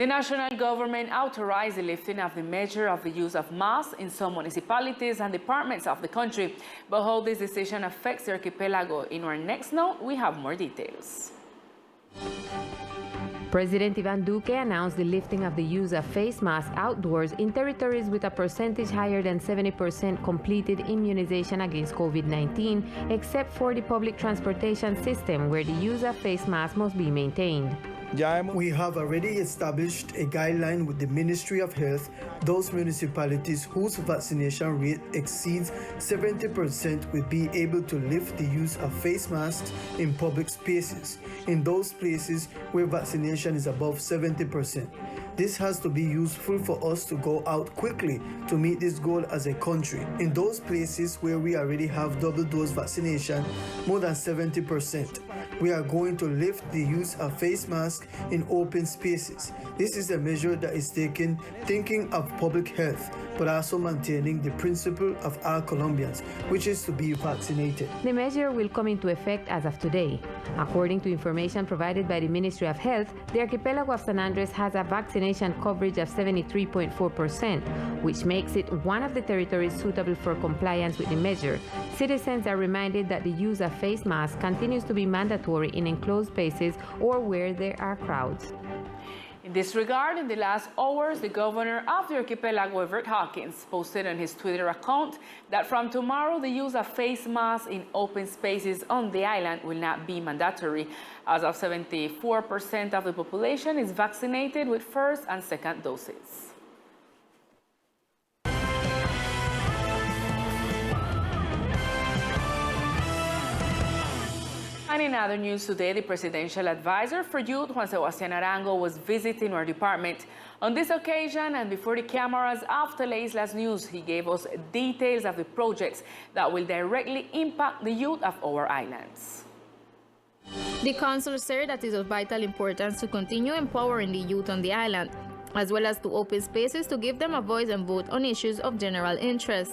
The national government authorized the lifting of the measure of the use of masks in some municipalities and departments of the country. But how this decision affects the archipelago? In our next note, we have more details. President Iván Duque announced the lifting of the use of face masks outdoors in territories with a percentage higher than 70% completed immunization against COVID-19, except for the public transportation system, where the use of face masks must be maintained. We have already established a guideline with the Ministry of Health. Those municipalities whose vaccination rate exceeds 70% will be able to lift the use of face masks in public spaces, in those places where vaccination is above 70%. This has to be useful for us to go out quickly to meet this goal as a country. In those places where we already have double dose vaccination, more than 70%, we are going to lift the use of face masks in open spaces. This is a measure that is taken thinking of public health, but also maintaining the principle of all Colombians, which is to be vaccinated. The measure will come into effect as of today. According to information provided by the Ministry of Health, the archipelago of San Andres has a vaccination coverage of 73.4%, which makes it one of the territories suitable for compliance with the measure. Citizens are reminded that the use of face masks continues to be mandatory in enclosed spaces or where there are crowds. In this regard, in the last hours, the governor of the archipelago, Everett Hawkins, posted on his Twitter account that from tomorrow, the use of face masks in open spaces on the island will not be mandatory, as of 74% of the population is vaccinated with first and second doses. And in other news today, the presidential advisor for youth, Juan Sebastián Arango, was visiting our department. On this occasion, and before the cameras of Teleislas News, he gave us details of the projects that will directly impact the youth of our islands. The council said that it is of vital importance to continue empowering the youth on the island, as well as to open spaces to give them a voice and vote on issues of general interest.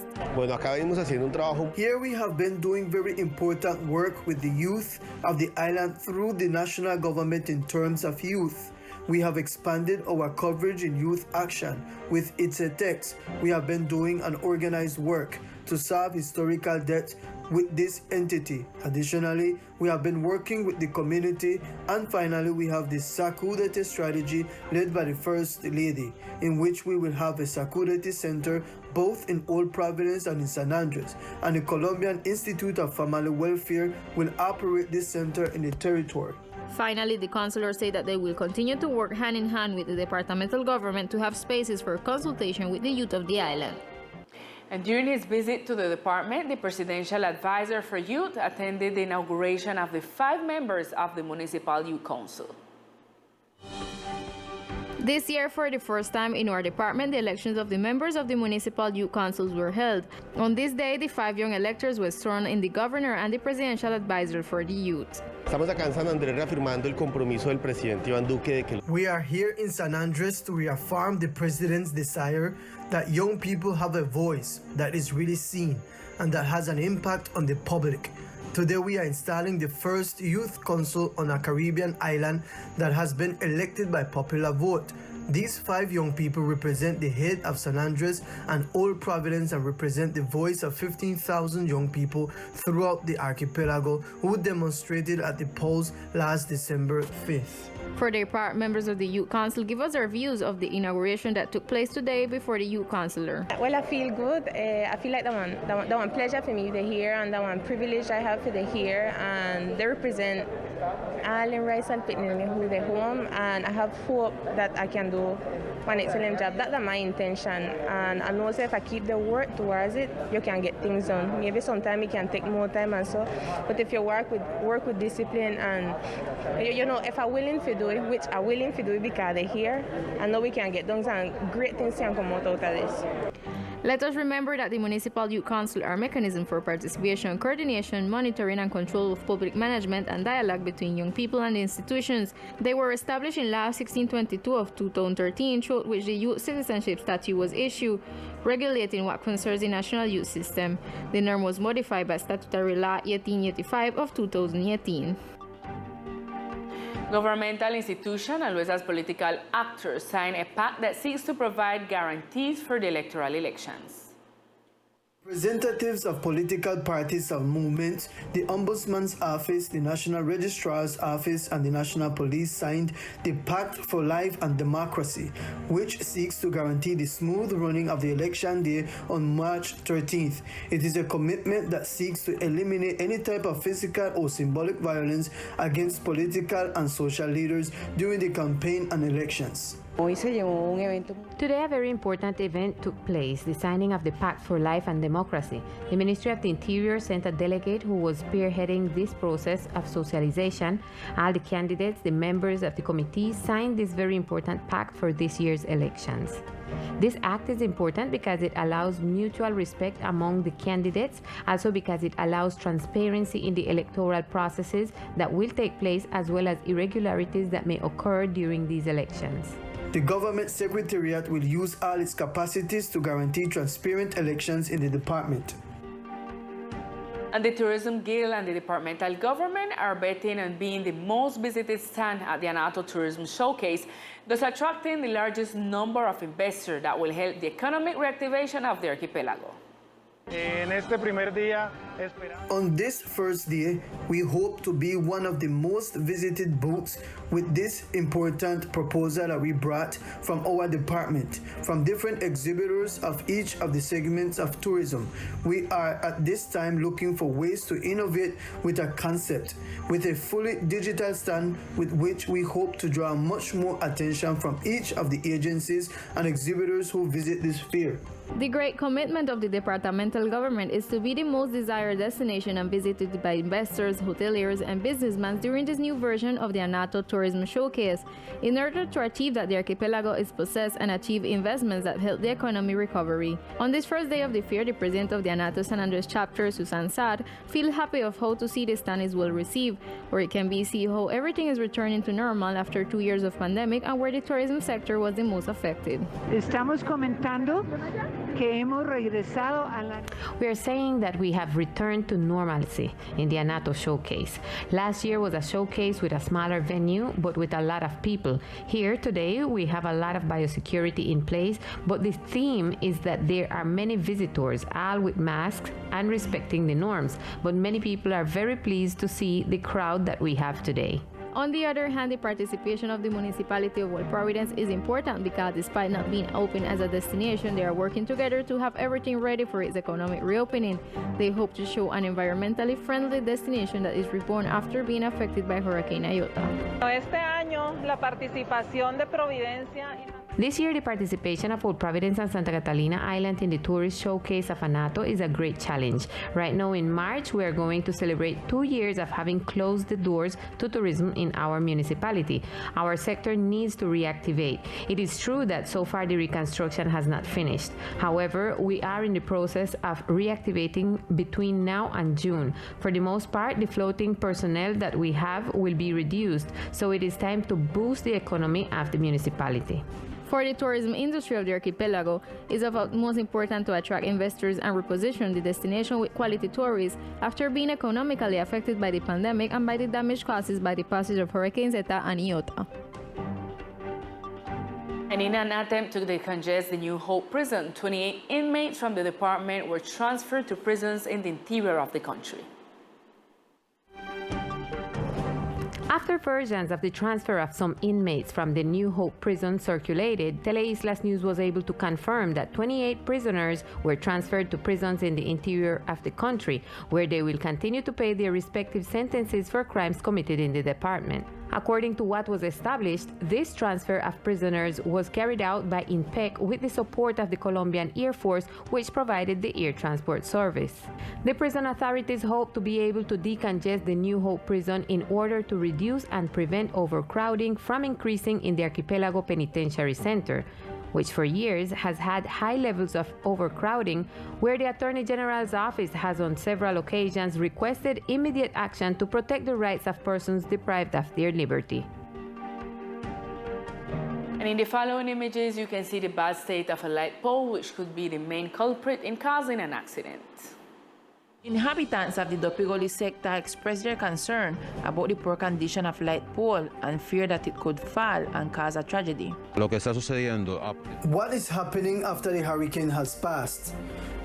Here we have been doing very important work with the youth of the island through the national government in terms of youth. We have expanded our coverage in youth action. With ITSETEX, we have been doing an organized work to solve historical debt with this entity. Additionally, we have been working with the community, and finally we have the Sakudete strategy led by the First Lady, in which we will have a Sakudete Center both in Old Providence and in San Andres, and the Colombian Institute of Family Welfare will operate this center in the territory. Finally, the councillor said that they will continue to work hand in hand with the departmental government to have spaces for consultation with the youth of the island. And during his visit to the department, the presidential advisor for youth attended the inauguration of the 5 members of the Municipal Youth Council. This year, for the first time in our department, the elections of the members of the municipal youth councils were held. On this day, the 5 young electors were sworn in the governor and the presidential advisor for the youth. We are here in San Andres to reaffirm the president's desire that young people have a voice that is really seen and that has an impact on the public. Today we are installing the first youth council on a Caribbean island that has been elected by popular vote. These 5 young people represent the head of San Andres and Old Providence and represent the voice of 15,000 young people throughout the archipelago who demonstrated at the polls last December 5th. For their part, members of the Youth Council give us their views of the inauguration that took place today before the Youth Councillor. Well, I feel good. I feel like that one pleasure for me to hear and that one privilege I have for the hear, and they represent all in rice and picnic who they home, and I have hope that I can do one excellent job. That's my intention, and I know if I keep the work towards it, you can get things done. Maybe sometimes it can take more time and so, but if you work with discipline and you know, if I'm willing to do it, which I'm willing to do it because they're here, I know we can get done and great things can come out of this. Let us remember that the Municipal Youth Council are a mechanism for participation, coordination, monitoring and control of public management and dialogue between young people and institutions. They were established in Law 1622 of 2013, through which the Youth Citizenship Statute was issued, regulating what concerns the national youth system. The norm was modified by Statutory Law 1885 of 2018. Governmental institutions as well as political actors signed a pact that seeks to provide guarantees for the electoral elections. Representatives of political parties and movements, the Ombudsman's Office, the National Registrar's Office, and the National Police signed the Pact for Life and Democracy, which seeks to guarantee the smooth running of the election day on March 13th. It is a commitment that seeks to eliminate any type of physical or symbolic violence against political and social leaders during the campaign and elections. Today, a very important event took place, the signing of the Pact for Life and Democracy. The Ministry of the Interior sent a delegate who was spearheading this process of socialization. All the candidates, the members of the committee, signed this very important pact for this year's elections. This act is important because it allows mutual respect among the candidates, also because it allows transparency in the electoral processes that will take place, as well as irregularities that may occur during these elections. The government secretariat will use all its capacities to guarantee transparent elections in the department. And the Tourism Guild and the departmental government are betting on being the most visited stand at the Anato Tourism Showcase, thus attracting the largest number of investors that will help the economic reactivation of the archipelago. On this first day, we hope to be one of the most visited booths with this important proposal that we brought from our department, from different exhibitors of each of the segments of tourism. We are at this time looking for ways to innovate with a concept, with a fully digital stand with which we hope to draw much more attention from each of the agencies and exhibitors who visit this fair. The great commitment of the departmental government is to be the most desired destination and visited by investors, hoteliers, and businessmen during this new version of the Anato Tourism Showcase. In order to achieve that, the archipelago is possessed and achieve investments that help the economy recovery. On this first day of the fair, the president of the Anato San Andres chapter, Susan Saad, feels happy of how to see the stand is well received, where it can be seen how everything is returning to normal after 2 years of pandemic and where the tourism sector was the most affected. Estamos comentando que hemos regresado a la... We are saying that we have returned to normalcy in the Anato Showcase. Last year was a showcase with a smaller venue, but with a lot of people. Here today, we have a lot of biosecurity in place, but the theme is that there are many visitors, all with masks and respecting the norms. But many people are very pleased to see the crowd that we have today. On the other hand, the participation of the municipality of Providence is important because despite not being open as a destination, they are working together to have everything ready for its economic reopening. They hope to show an environmentally friendly destination that is reborn after being affected by Hurricane Iota. Este año, la participación de Providencia... This year, the participation of Old Providence and Santa Catalina Island in the tourist showcase of Anato is a great challenge. Right now in March, we are going to celebrate 2 years of having closed the doors to tourism in our municipality. Our sector needs to reactivate. It is true that so far the reconstruction has not finished. However, we are in the process of reactivating between now and June. For the most part, the floating personnel that we have will be reduced, so it is time to boost the economy of the municipality. For the tourism industry of the archipelago, it is of utmost importance to attract investors and reposition the destination with quality tourists after being economically affected by the pandemic and by the damage caused by the passage of Hurricanes Eta and Iota. And in an attempt to decongest the New Hope prison, 28 inmates from the department were transferred to prisons in the interior of the country. After versions of the transfer of some inmates from the New Hope prison circulated, Teleislas News was able to confirm that 28 prisoners were transferred to prisons in the interior of the country, where they will continue to pay their respective sentences for crimes committed in the department. According to what was established, this transfer of prisoners was carried out by INPEC with the support of the Colombian Air Force, which provided the air transport service. The prison authorities hope to be able to decongest the New Hope prison in order to reduce and prevent overcrowding from increasing in the Archipelago Penitentiary Center, which for years has had high levels of overcrowding, where the Attorney General's office has on several occasions requested immediate action to protect the rights of persons deprived of their liberty. And in the following images, you can see the bad state of a light pole, which could be the main culprit in causing an accident. Inhabitants of the Dopigoli sector expressed their concern about the poor condition of light pole and fear that it could fall and cause a tragedy. Lo que está sucediendo. What is happening after the hurricane has passed?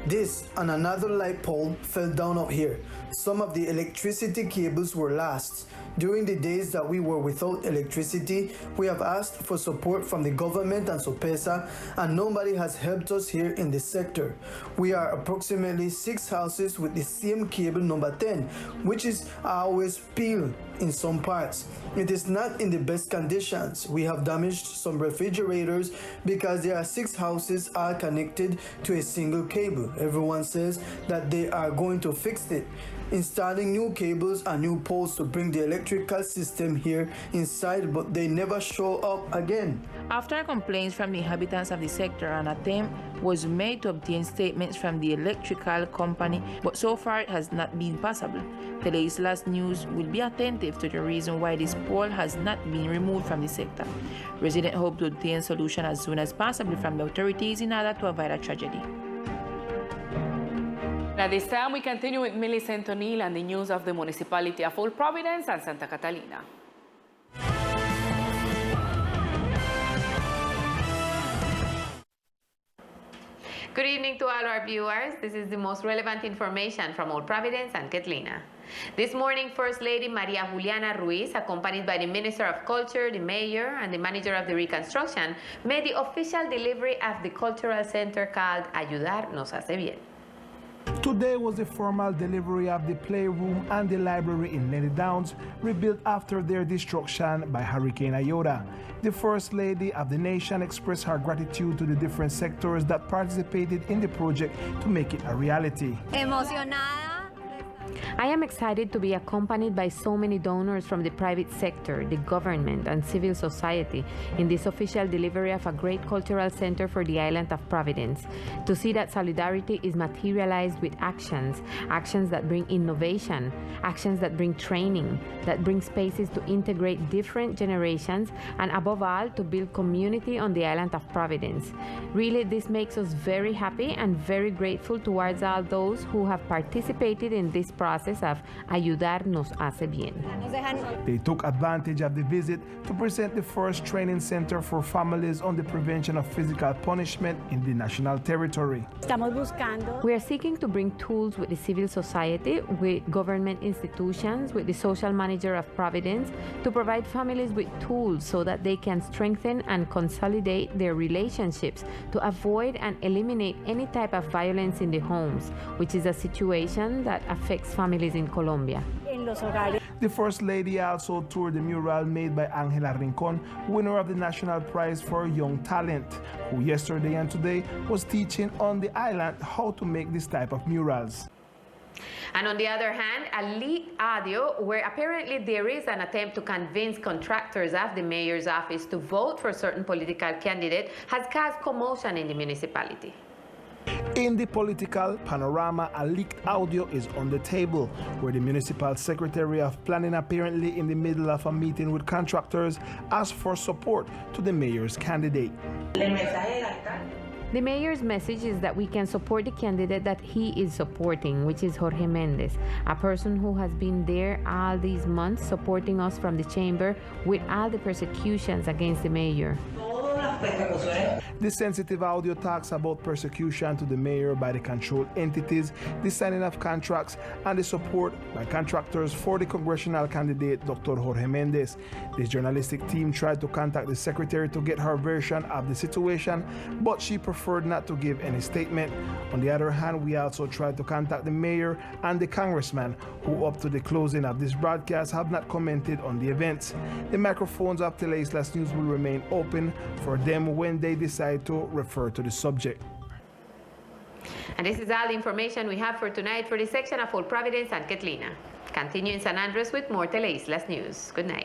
This and another light pole fell down up here. Some of the electricity cables were lost. During the days that we were without electricity, we have asked for support from the government and SOPESA, and nobody has helped us here in this sector. We are approximately 6 houses with the same cable number 10, which is always peeled in some parts. It is not in the best conditions. We have damaged some refrigerators because there are 6 houses all connected to a single cable. Everyone says that they are going to fix it, installing new cables and new poles to bring the electrical system here inside, but they never show up again. After complaints from the inhabitants of the sector, an attempt was made to obtain statements from the electrical company, but so far it has not been possible. Teleislas News will be attentive to the reason why this pole has not been removed from the sector. Residents hope to obtain a solution as soon as possible from the authorities in order to avoid a tragedy. At this time, we continue with Millicent O'Neill and the news of the municipality of Old Providence and Santa Catalina. Good evening to all our viewers. This is the most relevant information from Old Providence and Catalina. This morning, First Lady Maria Juliana Ruiz, accompanied by the Minister of Culture, the Mayor, and the Manager of the Reconstruction, made the official delivery of the cultural center called Ayudar Nos Hace Bien. Today was the formal delivery of the playroom and the library in Nelly Downs, rebuilt after their destruction by Hurricane Iota. The First Lady of the nation expressed her gratitude to the different sectors that participated in the project to make it a reality. Emocionada. I am excited to be accompanied by so many donors from the private sector, the government, and civil society in this official delivery of a great cultural center for the island of Providence. To see that solidarity is materialized with actions that bring innovation, actions that bring training, that bring spaces to integrate different generations, and above all, to build community on the island of Providence. Really, this makes us very happy and very grateful towards all those who have participated in this process of Ayudar Nos Hace Bien. They took advantage of the visit to present the first training center for families on the prevention of physical punishment in the national territory. We are seeking to bring tools with the civil society, with government institutions, with the social manager of Providence, to provide families with tools so that they can strengthen and consolidate their relationships to avoid and eliminate any type of violence in the homes, which is a situation that affects families in Colombia. The First Lady also toured the mural made by Angela Rincon, winner of the National Prize for Young Talent, who yesterday and today was teaching on the island how to make this type of murals. And on the other hand, a leaked audio where apparently there is an attempt to convince contractors of the mayor's office to vote for a certain political candidate has caused commotion in the municipality. In the political panorama, a leaked audio is on the table, where the municipal secretary of planning, apparently in the middle of a meeting with contractors, asked for support to the mayor's candidate. The mayor's message is that we can support the candidate that he is supporting, which is Jorge Mendez, a person who has been there all these months supporting us from the chamber with all the persecutions against the mayor. The sensitive audio talks about persecution to the mayor by the controlled entities, the signing of contracts, and the support by contractors for the congressional candidate, Dr. Jorge Mendez. This journalistic team tried to contact the secretary to get her version of the situation, but she preferred not to give any statement. On the other hand, we also tried to contact the mayor and the congressman, who up to the closing of this broadcast have not commented on the events. The microphones of Teleislas News will remain open for them when they decide to refer to the subject. And this is all the information we have for tonight for this section of Old Providence and Catalina. Continue in San Andres with more Teleislas News. Good night.